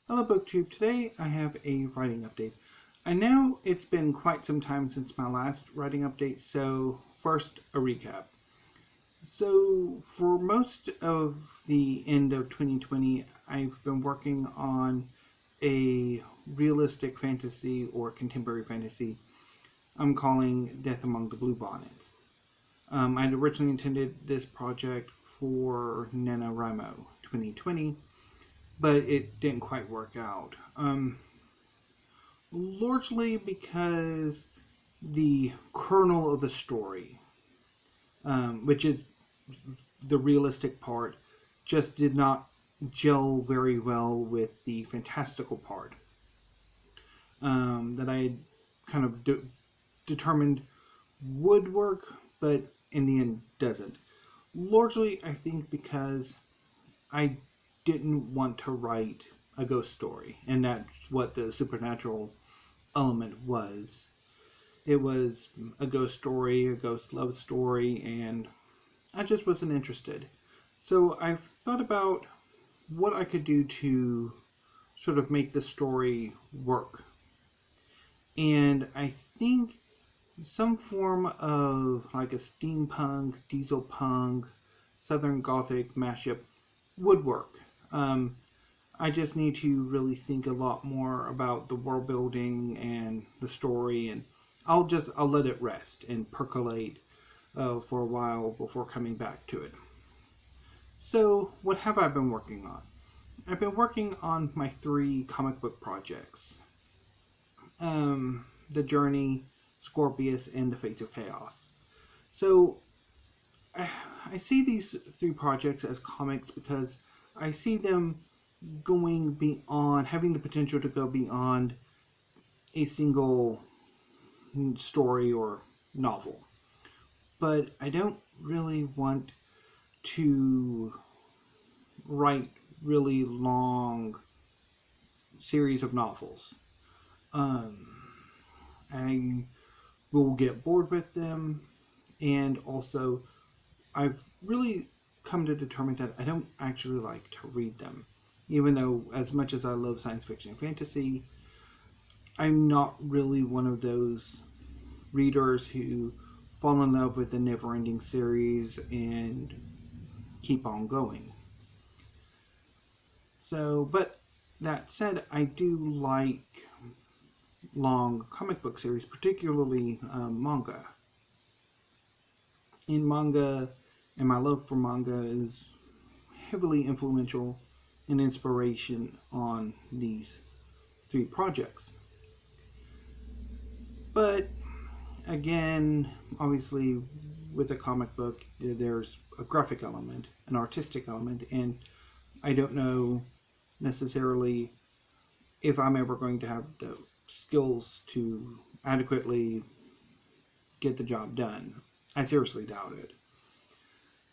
Hello BookTube. Today I have a writing update. I know it's been quite some time since my last writing update, so first a recap. So for most of the end of 2020, I've been working on a realistic fantasy or contemporary fantasy I'm calling Death Among the Bluebonnets. I'd originally intended this project for NaNoWriMo 2020, but it didn't quite work out. Largely because the kernel of the story, which is the realistic part, just did not gel very well with the fantastical part that I had kind of determined would work, but in the end doesn't. Largely, I think because I didn't want to write a ghost story, and that's what the supernatural element was. It was a ghost story, a ghost love story, and I just wasn't interested. So I've thought about what I could do to sort of make the story work. And I think some form of like a steampunk, diesel punk, southern gothic mashup would work. I just need to really think a lot more about the world building and the story, and I'll let it rest and percolate for a while before coming back to it. So, what have I been working on? I've been working on my 3 comic book projects. The Journey, Scorpius, and the Fates of Chaos. So, I see these 3 projects as comics because I see them going beyond, having the potential to go beyond a single story or novel. But I don't really want to write really long series of novels. I will get bored with them, and also I've really come to determine that I don't actually like to read them. Even though, as much as I love science fiction and fantasy, I'm not really one of those readers who fall in love with the never-ending series and keep on going. So, but that said, I do like long comic book series, particularly manga. In manga, and my love for manga is heavily influential and inspiration on these 3 projects. But again, obviously with a comic book there's a graphic element, an artistic element, and I don't know necessarily if I'm ever going to have the skills to adequately get the job done. I seriously doubt it.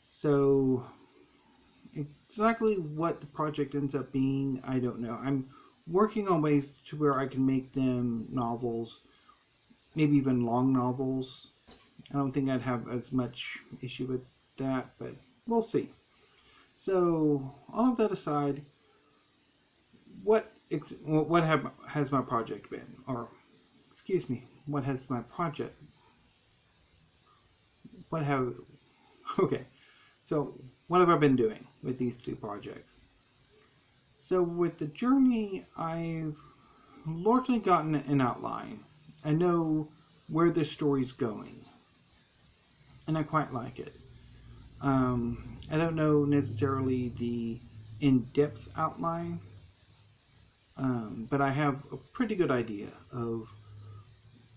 So exactly what the project ends up being, I don't know. I'm working on ways to where I can make them novels, maybe even long novels. I don't think I'd have as much issue with that, but we'll see. So, all of that aside, what has my project been? Or, excuse me, what has my project... Okay, so what have I been doing with these 2 projects? So with the Journey, I've largely gotten an outline. I know where this story's going, and I quite like it. I don't know necessarily the in-depth outline, but I have a pretty good idea of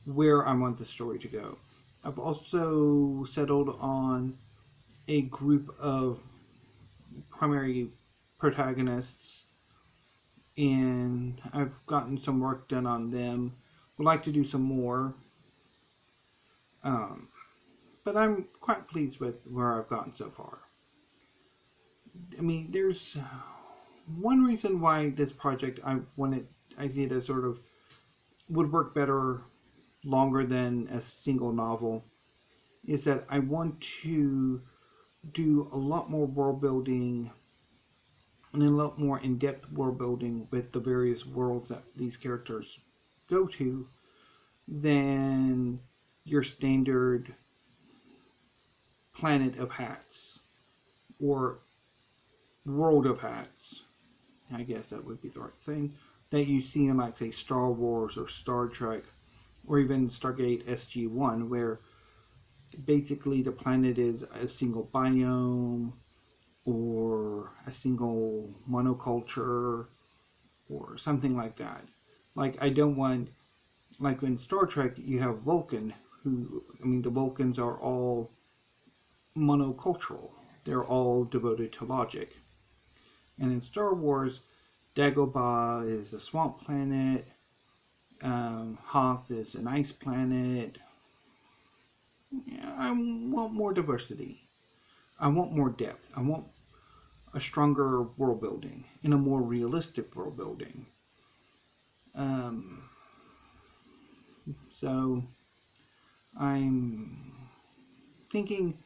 where I want the story to go. I've also settled on a group of primary protagonists, and I've gotten some work done on them. Would like to do some more, but I'm quite pleased with where I've gotten so far. I mean, there's one reason why this project, I see it as sort of would work better longer than a single novel, is that I want to do a lot more world building and a lot more in-depth world building with the various worlds that these characters go to than your standard Planet of Hats or World of Hats. I guess that would be the right thing. That you see in, like, say, Star Wars or Star Trek or even Stargate SG-1, where basically the planet is a single biome or a single monoculture or something like that. Like, I don't want, like in Star Trek, you have Vulcan, the Vulcans are all monocultural. They're all devoted to logic. And in Star Wars, Dagobah is a swamp planet, Hoth is an ice planet. Yeah, I want more diversity. I want more depth. I want a stronger world building and a more realistic world building. So I'm thinking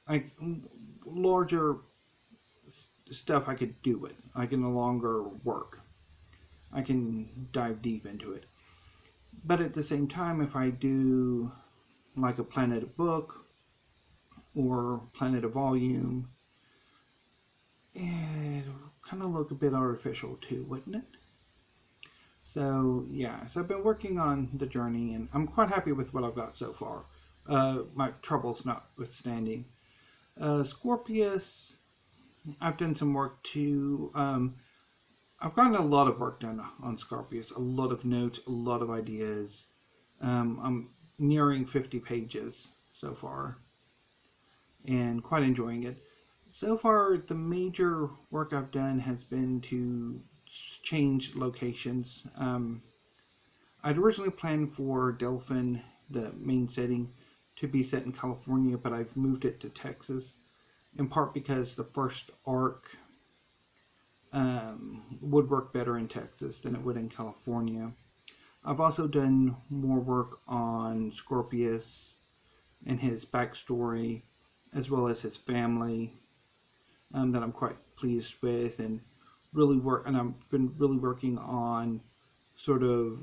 like larger stuff I could do it. I can no longer work. I can dive deep into it. But at the same time, if I do like a Planet of Book or Planet of Volume, it'll kind of look a bit artificial too, wouldn't it? So yeah, so I've been working on the journey, and I'm quite happy with what I've got so far. My troubles notwithstanding. Scorpius, I've done some work too. I've gotten a lot of work done on Scorpius, a lot of notes, a lot of ideas. I'm nearing 50 pages so far, and quite enjoying it. So far, the major work I've done has been to change locations. I'd originally planned for Delphin, the main setting, to be set in California, but I've moved it to Texas, in part because the first arc would work better in Texas than it would in California. I've also done more work on Scorpius and his backstory, as well as his family, that I'm quite pleased with, and I've been really working on sort of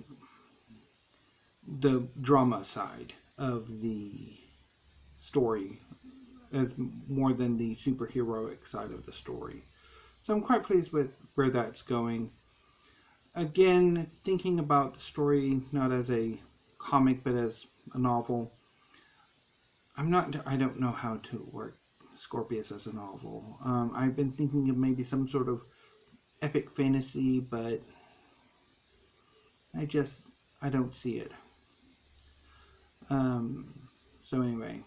the drama side of the story as more than the superheroic side of the story. So I'm quite pleased with where that's going. Again, thinking about the story not as a comic but as a novel, I don't know how to work Scorpius as a novel. I've been thinking of maybe some sort of epic fantasy, but I don't see it. So anyway,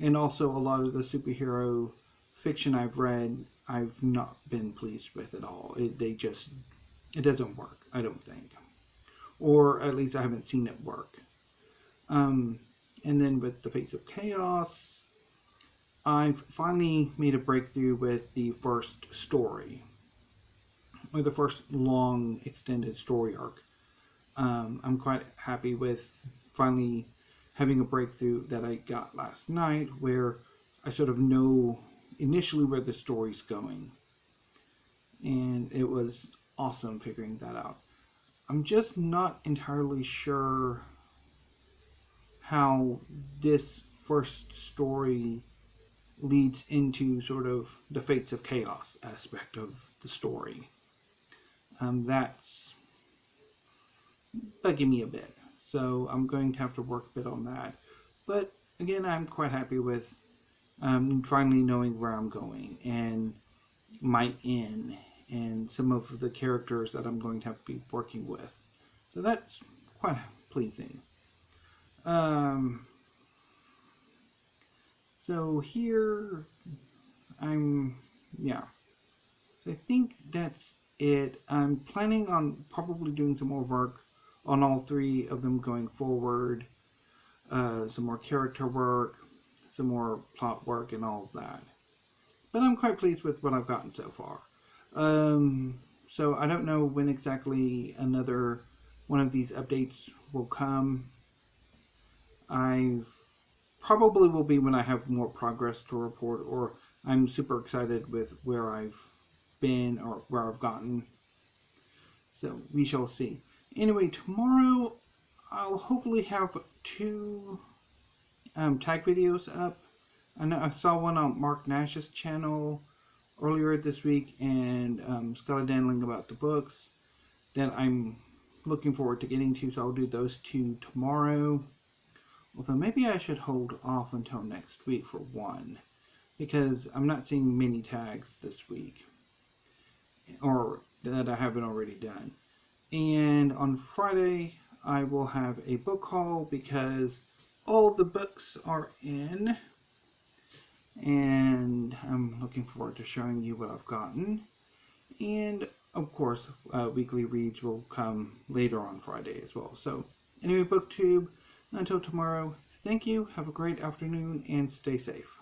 and also a lot of the superhero fiction I've read, I've not been pleased with at all. It doesn't work, I don't think, or at least I haven't seen it work. And then with the Fates of Chaos, I've finally made a breakthrough with the first story, or the first long extended story arc. I'm quite happy with finally having a breakthrough that I got last night, where I sort of know initially where the story's going. And it was awesome figuring that out. I'm just not entirely sure how this first story leads into sort of the Fates of Chaos aspect of the story. That's bugging me a bit. So I'm going to have to work a bit on that. But again, I'm quite happy with finally knowing where I'm going and my in and some of the characters that I'm going to have to be working with. So that's quite pleasing. So here So I think that's it. I'm planning on probably doing some more work on all three of them going forward. Some more character work, some more plot work, and all of that. But I'm quite pleased with what I've gotten so far. So I don't know when exactly another one of these updates will come. I probably will be when I have more progress to report, or I'm super excited with where I've been or where I've gotten. So we shall see. Anyway, tomorrow I'll hopefully have 2 tag videos up. I know I saw one on Mark Nash's channel earlier this week, and Skeledandling about the books that I'm looking forward to getting to, so I'll do those 2 tomorrow. Although maybe I should hold off until next week for one, because I'm not seeing many tags this week, or that I haven't already done. And on Friday, I will have a book haul because all the books are in, and I'm looking forward to showing you what I've gotten. And of course, weekly reads will come later on Friday as well. So anyway, BookTube, until tomorrow, thank you, have a great afternoon, and stay safe.